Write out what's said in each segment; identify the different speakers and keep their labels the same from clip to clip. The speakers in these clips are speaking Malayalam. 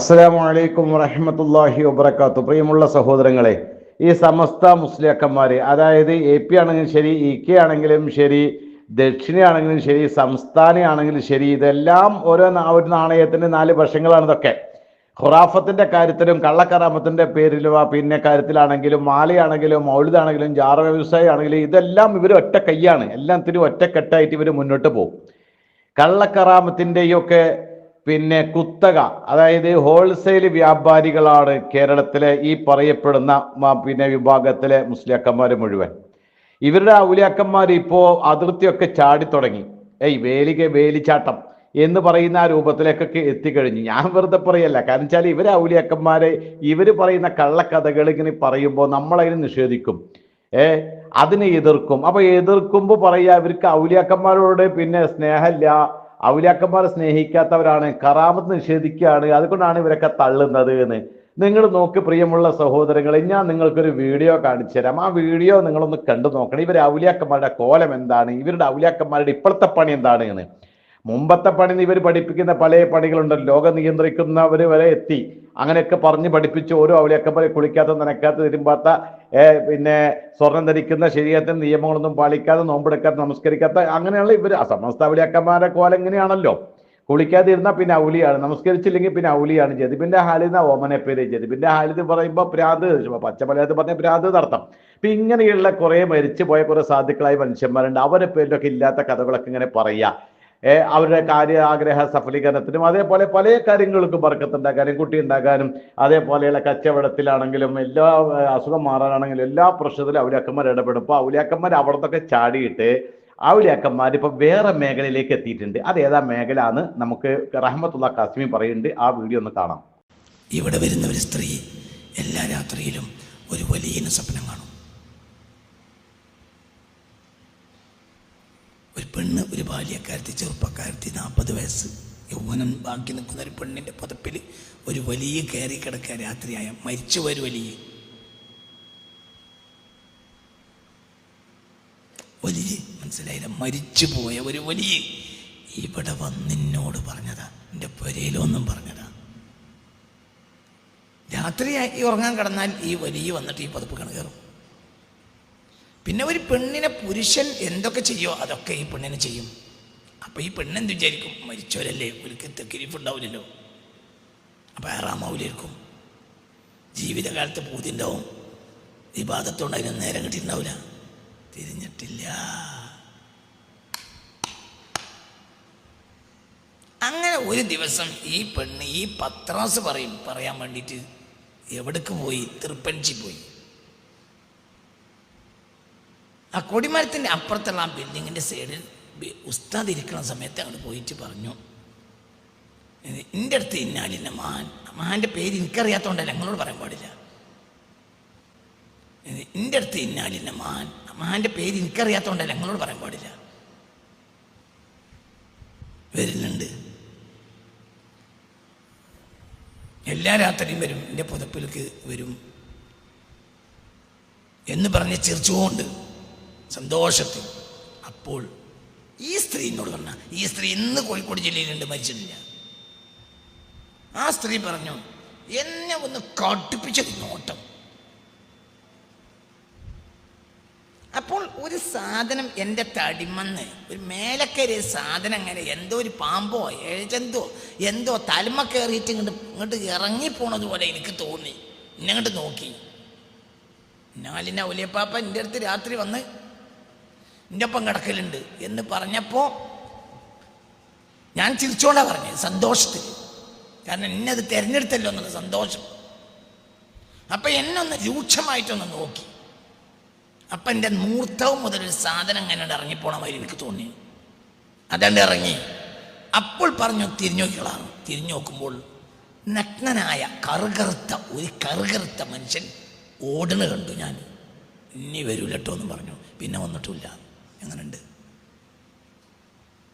Speaker 1: അസ്സലാമു അലൈക്കും വറഹ്മത്തുള്ളാഹി വബറകാത്തു. പ്രിയമുള്ള സഹോദരങ്ങളെ, ഈ സമസ്ത മുസ്ലിയാക്കന്മാര്, അതായത് AP ആണെങ്കിലും ശരി, EK ആണെങ്കിലും ശരി, ദക്ഷിണയാണെങ്കിലും ശരി, സംസ്ഥാനമാണെങ്കിലും ശരി, ഇതെല്ലാം ഒരു നാണയത്തിന്റെ 4 വശങ്ങളാണ്. ഇതൊക്കെ ഖുറാഫത്തിന്റെ കാര്യത്തിലും കള്ളക്കറാമത്തിന്റെ പേരിലും പിന്നെ കാര്യത്തിലാണെങ്കിലും മാലയാണെങ്കിലും മൗലിദാണെങ്കിലും ജാറ വ്യവസായം ആണെങ്കിലും ഇതെല്ലാം ഇവർ ഒറ്റ കൈയാണ്. എല്ലാത്തിനും ഒറ്റക്കെട്ടായിട്ട് ഇവർ മുന്നോട്ട് പോകും. കള്ളക്കറാമത്തിൻ്റെയൊക്കെ പിന്നെ കുത്തക, അതായത് ഹോൾസെയിൽ വ്യാപാരികളാണ് കേരളത്തിലെ ഈ പറയപ്പെടുന്ന പിന്നെ വിഭാഗത്തിലെ മുസ്ലിയാക്കന്മാർ മുഴുവൻ. ഇവരുടെ ഔലിയാക്കന്മാർ ഇപ്പോൾ അതിർത്തിയൊക്കെ ചാടിത്തുടങ്ങി. വേലിച്ചാട്ടം എന്ന് പറയുന്ന ആ രൂപത്തിലേക്കൊക്കെ എത്തിക്കഴിഞ്ഞു. ഞാൻ വെറുതെ പറയല്ല, കാരണം വെച്ചാൽ ഇവരെ ഔലിയാക്കന്മാരെ ഇവർ പറയുന്ന കള്ളക്കഥകൾ ഇങ്ങനെ പറയുമ്പോൾ നമ്മളതിന് നിഷേധിക്കും, അതിനെ എതിർക്കും. അപ്പൊ എതിർക്കുമ്പോൾ പറയാ ഇവർക്ക് ഔലിയാക്കന്മാരോട് പിന്നെ സ്നേഹമില്ല, ഔലിയാക്കന്മാരെ സ്നേഹിക്കാത്തവരാണ്, കറാമത്ത് നിഷേധിക്കുകയാണ്, അതുകൊണ്ടാണ് ഇവരൊക്കെ തള്ളുന്നത് എന്ന്. നിങ്ങൾ നോക്ക് പ്രിയമുള്ള സഹോദരങ്ങളെ, ഞാൻ നിങ്ങൾക്കൊരു വീഡിയോ കാണിച്ചു തരാം. ആ വീഡിയോ നിങ്ങളൊന്ന് കണ്ടു നോക്കണം. ഇവരെ ഔലിയാക്കന്മാരുടെ കോലം എന്താണ്, ഇവരുടെ ഔലിയാക്കന്മാരുടെ ഇപ്പോഴത്തെ പണി എന്താണ് എന്ന്. മുമ്പത്തെ പണി ഇവർ പഠിപ്പിക്കുന്ന പല പണികളുണ്ടല്ലോ, ലോകം നിയന്ത്രിക്കുന്നവർ വരെ എത്തി, അങ്ങനെയൊക്കെ പറഞ്ഞ് പഠിപ്പിച്ച് ഓരോ ഔലിയാക്കന്മാരെ കുളിക്കാത്ത നനക്കാത്ത തിരുമ്പാത്ത പിന്നെ സ്വർണം ധരിക്കുന്ന ശരീരത്തിന് നിയമങ്ങളൊന്നും പാലിക്കാതെ നോമ്പെടുക്കാത്ത നമസ്കരിക്കാത്ത അങ്ങനെയുള്ള ഇവർ സമസ്ത ഔലിയാക്കന്മാരുടെ കോലം എങ്ങനെയാണല്ലോ. കുളിക്കാതിരുന്നാൽ പിന്നെ ഔലിയാണ്, നമസ്കരിച്ചില്ലെങ്കിൽ പിന്നെ ഔലിയാണ്. ജദിബിന്റെ ഹാലിന്ന ഓമനെ പേര്. ജദിബിന്റെ ഹാലിന്ന് പറയുമ്പോൾ ഭ്രാന്ത്, പച്ച മലയാളത്തിൽ പറഞ്ഞ ഭ്രാന്ത് നടത്താം. അപ്പൊ ഇങ്ങനെയുള്ള കുറെ മരിച്ചു പോയ കുറെ സാധുക്കളായ മനുഷ്യന്മാരുണ്ട്. അവരുടെ പേരിലൊക്കെ ഇല്ലാത്ത കഥകളൊക്കെ ഇങ്ങനെ പറയുക, അവരുടെ ആഗ്രഹ സഫലീകരണത്തിനും അതേപോലെ പല കാര്യങ്ങൾക്കും ബർക്കത്തുണ്ടാക്കാനും കുട്ടി ഉണ്ടാക്കാനും അതേപോലെയുള്ള കച്ചവടത്തിലാണെങ്കിലും എല്ലാ അസുഖം മാറാനാണെങ്കിലും എല്ലാ പ്രശ്നത്തിലും ഔലിയാക്കന്മാർ ഇടപെടും. ഇപ്പോൾ ഔലിയാക്കന്മാർ അവിടത്തൊക്കെ ചാടിയിട്ട് ഔലിയാക്കന്മാർ ഇപ്പൊ വേറെ മേഖലയിലേക്ക് എത്തിയിട്ടുണ്ട്. അത് ഏതാ മേഖല എന്ന് നമുക്ക് റഹ്മത്തുള്ള കാസിമി പറയുന്നുണ്ട്. ആ വീഡിയോ ഒന്ന് കാണാം.
Speaker 2: ഇവിടെ വരുന്ന ഒരു സ്ത്രീ എല്ലാ രാത്രിയിലും ഒരു വലിയ സ്വപ്നം കാണും. ഒരു പെണ്ണ്, ഒരു ബാല്യക്കാരത്തി, ചെറുപ്പക്കാരത്തി, 40 വയസ്സ്, യൗവനം ബാക്കി നിൽക്കുന്ന ഒരു പെണ്ണിൻ്റെ പുതപ്പിൽ ഒരു വലിയ കയറി കിടക്കുക. രാത്രിയായ മരിച്ചു ഒരു വലിയ മനസ്സിലായില്ല, മരിച്ചു പോയ ഒരു വലിയ ഇവിടെ വന്നിന്നോട് പറഞ്ഞതാ, എൻ്റെ പുരയിലൊന്നും പറഞ്ഞതാ. രാത്രിയായി ഉറങ്ങാൻ കിടന്നാൽ ഈ വലിയ വന്നിട്ട് ഈ പുതപ്പ് കയറും. പിന്നെ ഒരു പെണ്ണിനെ പുരുഷൻ എന്തൊക്കെ ചെയ്യോ അതൊക്കെ ഈ പെണ്ണിനെ ചെയ്യും. അപ്പം ഈ പെണ്ണെന്ത് വിചാരിക്കും, മരിച്ചവരല്ലേ, ഒരിക്കൽ തെക്കിരിപ്പുണ്ടാവില്ലല്ലോ, അപ്പം ആറാമാവില്ലായിരിക്കും. ജീവിതകാലത്ത് പൂതി ഉണ്ടാവും, വിവാദത്തോണ്ട് അതിന് നേരം കിട്ടിയിട്ടുണ്ടാവില്ല, തിരിഞ്ഞിട്ടില്ല. അങ്ങനെ ഒരു ദിവസം ഈ പെണ്ണ് ഈ പത്രാസ് പറയാൻ വേണ്ടിയിട്ട് എവിടേക്ക് പോയി, തൃപ്പഞ്ചി പോയി. ആ കൊടിമരത്തിൻ്റെ അപ്പുറത്തുള്ള ആ ബിൽഡിങ്ങിൻ്റെ സൈഡിൽ ഉസ്താദ് ഇരിക്കുന്ന സമയത്ത് അങ്ങോട്ട് പോയിട്ട് പറഞ്ഞു, എൻ്റെ അടുത്ത് ഇന്നാലില്ല മഹാൻ്റെ പേര് എനിക്കറിയാത്തതുകൊണ്ടല്ല, ഞങ്ങളോട് പറയാൻ പാടില്ല. എൻ്റെ അടുത്ത് ഇന്നാലില്ല മഹാൻ്റെ പേര് എനിക്കറിയാത്തതുകൊണ്ടല്ല, ഞങ്ങളോട് പറയാൻ പാടില്ല. വരുന്നുണ്ട്, എല്ലാ രാത്രിയും വരും, എൻ്റെ പുതപ്പിലേക്ക് വരും എന്ന് പറഞ്ഞ് ചിരിച്ചുകൊണ്ട് സന്തോഷത്തിൽ. അപ്പോൾ ഈ സ്ത്രീ എന്നോട് പറഞ്ഞ, ഈ സ്ത്രീ ഇന്ന് കോഴിക്കോട് ജില്ലയിലുണ്ട്, മരിച്ചിട്ടില്ല. ആ സ്ത്രീ പറഞ്ഞു, എന്നെ ഒന്ന് കടുപ്പിച്ചത് നോട്ടം. അപ്പോൾ ഒരു സാധനം എൻ്റെ തടിമന്ന് ഒരു മേലക്കരി സാധനം, അങ്ങനെ എന്തോ ഒരു പാമ്പോ എഴുചന്തോ എന്തോ തലമ കയറിയിട്ട് ഇങ്ങോട്ട് ഇറങ്ങിപ്പോണത് പോലെ എനിക്ക് തോന്നി. ഇന്നങ്ങോട്ട് നോക്കി. നാലിന ഒലിയപ്പാപ്പ എൻ്റെ അടുത്ത് രാത്രി വന്ന് എൻ്റെ ഒപ്പം കിടക്കലുണ്ട് എന്ന് പറഞ്ഞപ്പോൾ ഞാൻ ചിരിച്ചോണ്ടാ പറഞ്ഞത്, സന്തോഷത്തിൽ. കാരണം എന്നത് തിരഞ്ഞെടുത്തല്ലോ എന്നുള്ള സന്തോഷം. അപ്പം എന്നെ ഒന്ന് രൂക്ഷമായിട്ടൊന്ന് നോക്കി. അപ്പം എൻ്റെ മൂർത്തവും മുതലൊരു സാധനം അങ്ങനെ ഇറങ്ങിപ്പോണ മാതിരി എനിക്ക് തോന്നി. അതണ്ട് ഇറങ്ങി. അപ്പോൾ പറഞ്ഞു, തിരിഞ്ഞു നോക്കിക്കളാണ്. തിരിഞ്ഞു നോക്കുമ്പോൾ നഗ്നനായ കറുകറുത്ത മനുഷ്യൻ ഓടണ കണ്ടു. ഞാൻ ഇനി വരൂലട്ടോ എന്നും പറഞ്ഞു. പിന്നെ വന്നിട്ടില്ല. എങ്ങനെയുണ്ട്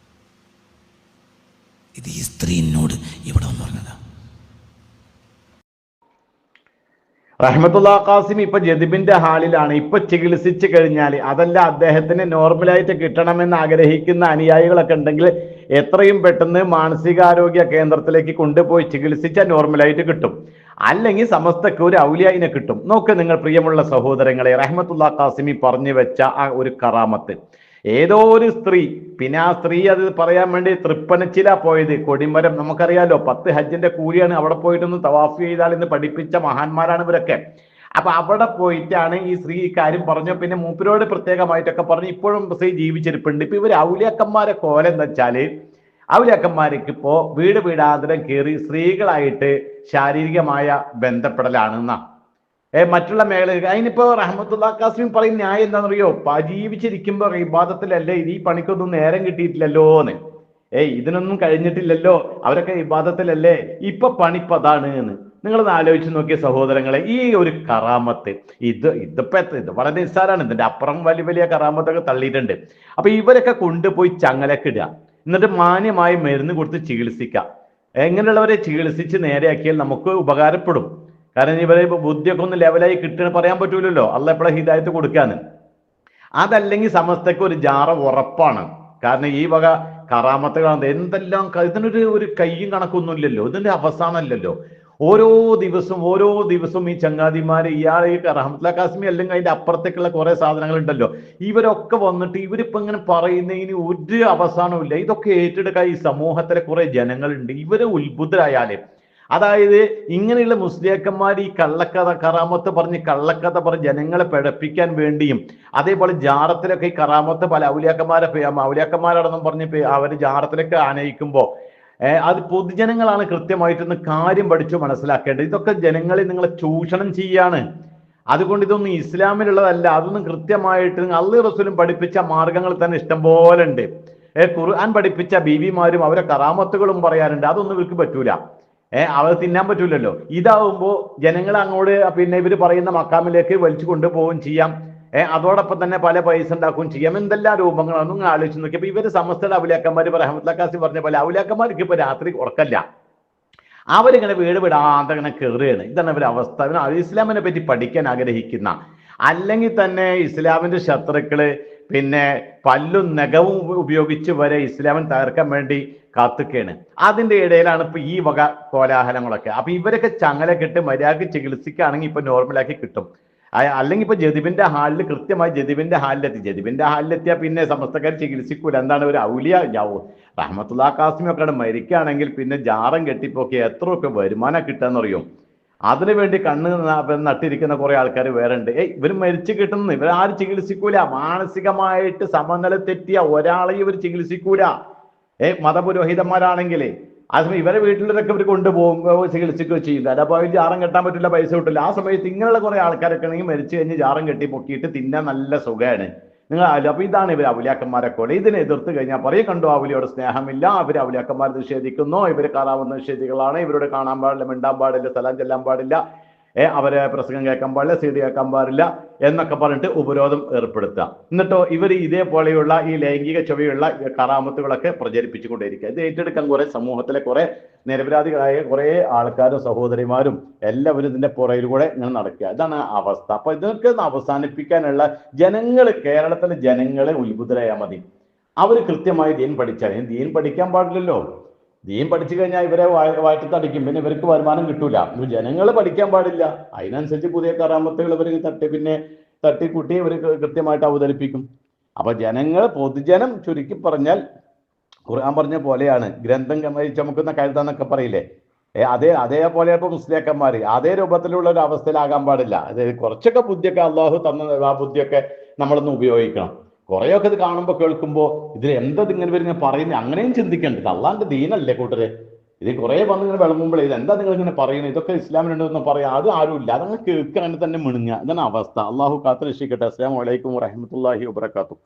Speaker 2: ഇത്? ഈ സ്ത്രീ എന്നോട് ഇവിടെ വന്ന് പറഞ്ഞതാ.
Speaker 1: റഹ്മത്തുള്ള ഖാസിം ഇപ്പൊ ജദിബിന്റെ ഹാളിലാണ്. ഇപ്പൊ ചികിത്സിച്ചു കഴിഞ്ഞാൽ അതല്ല അദ്ദേഹത്തിന് നോർമലായിട്ട് കിട്ടണമെന്ന് ആഗ്രഹിക്കുന്ന അനുയായികളൊക്കെ ഉണ്ടെങ്കിൽ എത്രയും പെട്ടെന്ന് മാനസികാരോഗ്യ കേന്ദ്രത്തിലേക്ക് കൊണ്ടുപോയി ചികിത്സിച്ചാൽ നോർമലായിട്ട് കിട്ടും. അല്ലെങ്കിൽ സമസ്തക്ക് ഒരു ഔലിയായിനെ കിട്ടും. നോക്ക് നിങ്ങൾ പ്രിയമുള്ള സഹോദരങ്ങളെ, റഹ്മത്തുള്ള ഖാസിമി പറഞ്ഞു വെച്ച ആ ഒരു കറാമത്ത്. ഏതോ ഒരു സ്ത്രീ, പിന്നെ ആ സ്ത്രീ അത് പറയാൻ വേണ്ടി തൃപ്പനച്ചില പോയത്. കൊടിമരം നമുക്കറിയാലോ, 10 ഹജ്ജിന്റെ കൂലിയാണ്. അവിടെ പോയിട്ടൊന്ന് തവാഫ് ചെയ്താൽ എന്ന് പഠിപ്പിച്ച മഹാന്മാരാണ് ഇവരൊക്കെ. അപ്പൊ അവിടെ പോയിട്ടാണ് ഈ സ്ത്രീ ഈ കാര്യം പറഞ്ഞു. പിന്നെ മൂപ്പരോട് പ്രത്യേകമായിട്ടൊക്കെ പറഞ്ഞു. ഇപ്പോഴും സ്ത്രീ ജീവിച്ചിരിപ്പുണ്ട്. ഇപ്പൊ ഇവർ ഔലിയാക്കന്മാരെ കോലം എന്ന് വെച്ചാല്, ഔലിയാക്കന്മാർക്ക് ഇപ്പോ വീട് വീടാന്തരം കയറി സ്ത്രീകളായിട്ട് ശാരീരികമായ ബന്ധപ്പെടലാണെന്നാ മറ്റുള്ള മേഖല. അതിനിപ്പോ റഹ്മത്തുള്ള ഖാസിം പറയും ന്യായം എന്താണെന്നറിയോ? ജീവിച്ചിരിക്കുമ്പോ ഇബാദത്തിലല്ലേ, ഈ പണിക്കൊന്നും നേരം കിട്ടിയിട്ടില്ലല്ലോ എന്ന്. ഇതിനൊന്നും കഴിഞ്ഞിട്ടില്ലല്ലോ, അവരൊക്കെ ഇബാദത്തിലല്ലേ, ഇപ്പൊ പണിപ്പതാണ് എന്ന്. നിങ്ങളൊന്ന് ആലോചിച്ച് നോക്കിയ സഹോദരങ്ങളെ, ഈ ഒരു കറാമത്ത് ഇത് വളരെ നിസ്സാരാണ്. ഇതിന്റെ അപ്പുറം വലിയ വലിയ കറാമത്തൊക്കെ തള്ളിയിട്ടുണ്ട്. അപ്പൊ ഇവരൊക്കെ കൊണ്ടുപോയി ചങ്ങലക്കിടുക, എന്നിട്ട് മാന്യമായി മരുന്ന് കൊടുത്ത് ചികിത്സിക്കുക. എങ്ങനെയുള്ളവരെ ചികിത്സിച്ച് നേരെയാക്കിയാൽ നമുക്ക് ഉപകാരപ്പെടും. കാരണം ഇവരെ ബുദ്ധിയൊക്കെ ഒന്ന് ലെവലായി കിട്ടണ പറയാൻ പറ്റൂലല്ലോ, അല്ല എപ്പോഴും ഹിദായത്ത് കൊടുക്കാന്ന്. അതല്ലെങ്കിൽ സമസ്തക്ക് ഒരു ജാറ ഉറപ്പാണ്. കാരണം ഈ വക കറാമത്തുകളാണ് എന്തെല്ലാം, ഇതിനൊരു കയ്യും കണക്കൊന്നുമില്ലല്ലോ, ഇതിന്റെ അവസാനമല്ലല്ലോ. ഓരോ ദിവസവും ഈ ചങ്ങാതിമാര് ഇയാൾ ഈ റഹ്മത്തുള്ള ഖാസിമി അല്ലെങ്കിൽ അതിന്റെ അപ്പുറത്തേക്കുള്ള കുറെ സാധനങ്ങൾ ഉണ്ടല്ലോ, ഇവരൊക്കെ വന്നിട്ട് ഇവരിപ്പോ ഇങ്ങനെ പറയുന്നതിന് ഒരു അവസാനവും ഇല്ല. ഇതൊക്കെ ഏറ്റെടുക്കാൻ ഈ സമൂഹത്തിലെ കുറെ ജനങ്ങളുണ്ട്. ഇവര് ഉത്ബുദ്ധരായാലേ, അതായത് ഇങ്ങനെയുള്ള മുസ്ലിയാക്കന്മാർ ഈ കറാമത്ത് പറഞ്ഞ് ജനങ്ങളെ പിഴപ്പിക്കാൻ വേണ്ടിയും, അതേപോലെ ജാറത്തിലൊക്കെ ഈ കറാമത്ത് പല ഔലിയാക്കന്മാരാണെന്നും പറഞ്ഞ് അവർ ജാറത്തിലൊക്കെ ആനയിക്കുമ്പോൾ അത് പൊതുജനങ്ങളാണ് കൃത്യമായിട്ടൊന്ന് കാര്യം പഠിച്ചു മനസ്സിലാക്കേണ്ടത്. ഇതൊക്കെ ജനങ്ങളെ നിങ്ങളെ ചൂഷണം ചെയ്യാണ്. അതുകൊണ്ട് ഇതൊന്നും ഇസ്ലാമിലുള്ളതല്ല. അതൊന്നും കൃത്യമായിട്ട് അള്ളാഹു റസൂലും പഠിപ്പിച്ച മാർഗങ്ങൾ തന്നെ ഇഷ്ടം പോലെ ഉണ്ട്. ഖുർആൻ പഠിപ്പിച്ച ബീവിമാരും അവരെ കറാമത്തുകളും പറയാറുണ്ട്. അതൊന്നും ഇവർക്ക് പറ്റൂല. അവർ തിന്നാൻ പറ്റൂലല്ലോ. ഇതാവുമ്പോ ജനങ്ങളെ അങ്ങോട്ട് പിന്നെ ഇവർ പറയുന്ന മക്കാമിലേക്ക് വലിച്ചു കൊണ്ടുപോവുകയും ചെയ്യാം. അതോടൊപ്പം തന്നെ പല പൈസ ഉണ്ടാക്കുകയും ചെയ്യാം. എന്തെല്ലാം രൂപങ്ങളാണ് നിങ്ങൾ ആലോചിച്ച് നോക്കി. അപ്പൊ ഇവര് സമസ്തയുടെ ഔലിയാക്കന്മാര് റഹ്മത്തുള്ള ഖാസിം പറഞ്ഞ പോലെ ഔലിയാക്കന്മാർക്ക് ഇപ്പൊ രാത്രി ഉറക്കല്ല. അവരിങ്ങനെ വീട് വിടാതെ ഇങ്ങനെ കയറുകയാണ്. ഇതാണ് ഇവരുടെ അവസ്ഥ. ഇസ്ലാമിനെ പറ്റി പഠിക്കാൻ ആഗ്രഹിക്കുന്ന, അല്ലെങ്കിൽ തന്നെ ഇസ്ലാമിന്റെ ശത്രുക്കള് പിന്നെ പല്ലും നഖവും ഉപയോഗിച്ച് വരെ ഇസ്ലാമിനെ തകർക്കാൻ വേണ്ടി കാത്തുകയാണ്. അതിന്റെ ഇടയിലാണ് ഇപ്പൊ ഈ വക കോലാഹലങ്ങളൊക്കെ. അപ്പൊ ഇവരൊക്കെ ചങ്ങലക്കെട്ട് മര്യാദക്ക് ചികിത്സിക്കുകയാണെങ്കിൽ ഇപ്പൊ നോർമലാക്കി കിട്ടും. അല്ലെങ്കിൽ ഇപ്പൊ ജദിബിന്റെ ഹാളിൽ കൃത്യമായി ജദിബിന്റെ ഹാളിലെത്തിയാൽ പിന്നെ സമസ്തക്കാർ ചികിത്സിക്കൂല. എന്താണ് ഒരു ഔലിയ റഹ്മത്തുള്ള ഖാസിമൊക്കെ മരിക്കുകയാണെങ്കിൽ പിന്നെ ജാറം കെട്ടിപ്പോക്കി എത്ര രൂപ വരുമാനം കിട്ടാന്നറിയും. അതിനുവേണ്ടി കണ്ണ് നട്ടിരിക്കുന്ന കുറെ ആൾക്കാർ വേറെ ഉണ്ട്. ഇവർ മരിച്ചു കിട്ടുന്നു, ഇവരാരും ചികിത്സിക്കൂല. മാനസികമായിട്ട് സമനില തെറ്റിയ ഒരാളെയും ഇവർ ചികിത്സിക്കൂല. മതപുരോഹിതന്മാരാണെങ്കിലേ അതേസമയം ഇവരെ വീട്ടിലൊക്കെ ഇവർ കൊണ്ടുപോകുമ്പോൾ ചികിത്സിക്കുകയോ ചെയ്യില്ല. അതപ്പോൾ അവർ ജാറം കെട്ടാൻ പറ്റില്ല, പൈസ കിട്ടില്ല. ആ സമയത്ത് ഇങ്ങനെയുള്ള കുറെ ആൾക്കാരൊക്കെ ആണെങ്കിൽ മരിച്ചു കഴിഞ്ഞ് ജാറം കെട്ടി പൊക്കിയിട്ട് തിന്നാൻ നല്ല സുഖമാണ്. നിങ്ങൾ അപ്പൊ ഇതാണ് ഇവർ ഔലിയാക്കന്മാരെ പോലെ. ഇതിനെ എതിർത്ത് കഴിഞ്ഞാൽ പറയും കണ്ടോ ഔലിയോട് സ്നേഹമില്ല, അവർ ഔലിയാക്കന്മാർ നിഷേധിക്കുന്നു, ഇവർ കറാവുന്ന നിഷേധികളാണ്, ഇവരോട് കാണാൻ പാടില്ല, മിണ്ടാൻ പാടില്ല, സലാം ചെല്ലാൻ പാടില്ല, അവരെ പ്രസംഗം കേൾക്കാൻ പാടില്ല, സീഡി കേൾക്കാൻ പാടില്ല എന്നൊക്കെ പറഞ്ഞിട്ട് ഉപരോധം ഏർപ്പെടുത്തുക. എന്നിട്ടോ ഇവർ ഇതേപോലെയുള്ള ഈ ലൈംഗിക ചൊവ്വയുള്ള കറാമത്തുകളൊക്കെ പ്രചരിപ്പിച്ചുകൊണ്ടേയിരിക്കുക. ഇത് ഏറ്റെടുക്കാൻ കുറെ സമൂഹത്തിലെ കുറെ നിരപരാധികളായ കുറെ ആൾക്കാരും സഹോദരിമാരും എല്ലാവരും ഇതിന്റെ പുറയിൽ കൂടെ ഇങ്ങനെ നടക്കുക. ഇതാണ് അവസ്ഥ. അപ്പൊ ഇതൊക്കെ അവസാനിപ്പിക്കാനുള്ള കേരളത്തിലെ ജനങ്ങളെ ഉത്ബുദ്ധരായാൽ മതി. അവർ കൃത്യമായി ദീൻ പഠിച്ചാൽ. ദീൻ പഠിക്കാൻ പാടില്ലല്ലോ. ദീൻ പഠിച്ചു കഴിഞ്ഞാൽ ഇവരെ വായിട്ടടിക്കും, പിന്നെ ഇവർക്ക് വരുമാനം കിട്ടൂല. ജനങ്ങൾ പഠിക്കാൻ പാടില്ല. അതിനനുസരിച്ച് പുതിയ കറാമത്തുകൾ ഇവർ തട്ടിക്കൂട്ടി ഇവർ കൃത്യമായിട്ട് അവതരിപ്പിക്കും. അപ്പൊ പൊതുജനം ചുരുക്കി പറഞ്ഞാൽ ഖുർആൻ പറഞ്ഞ പോലെയാണ്. ഗ്രന്ഥം ചുമക്കുന്ന കഴുതാന്നൊക്കെ പറയില്ലേ, അതേപോലെ ഇപ്പൊ മുസ്ലിയാക്കന്മാര് അതേ രൂപത്തിലുള്ള ഒരു അവസ്ഥയിലാകാൻ പാടില്ല. അതായത് കുറച്ചൊക്കെ ബുദ്ധിയൊക്കെ അള്ളാഹു തന്ന ആ ബുദ്ധിയൊക്കെ നമ്മളൊന്ന് ഉപയോഗിക്കണം. കുറെയൊക്കെ ഇത് കാണുമ്പോൾ കേൾക്കുമ്പോൾ ഇതിൽ എന്തത് ഇങ്ങനെ വരുന്ന പറയുന്നത് അങ്ങനെയും ചിന്തിക്കേണ്ടത്. അള്ളാന്റെ ദീനല്ലേ കൂട്ടരെ. ഇത് കുറെ വന്ന് ഇങ്ങനെ വിളമ്പുമ്പോൾ ഇത് എന്താ നിങ്ങൾ ഇങ്ങനെ പറയുന്നത്, ഇതൊക്കെ ഇസ്ലാമിനുണ്ടെന്ന് പറയാം. അത് ആരും ഇല്ല, അതങ്ങ് കേൾക്കാൻ തന്നെ മിണുങ്ങുക. ഇതാണ് അവസ്ഥ. അള്ളാഹു കാത്ത് രക്ഷിക്കട്ടെ. അസ്സലാമു അലൈക്കും വറഹ്മത്തുള്ളാഹി വബറകാതുഹു.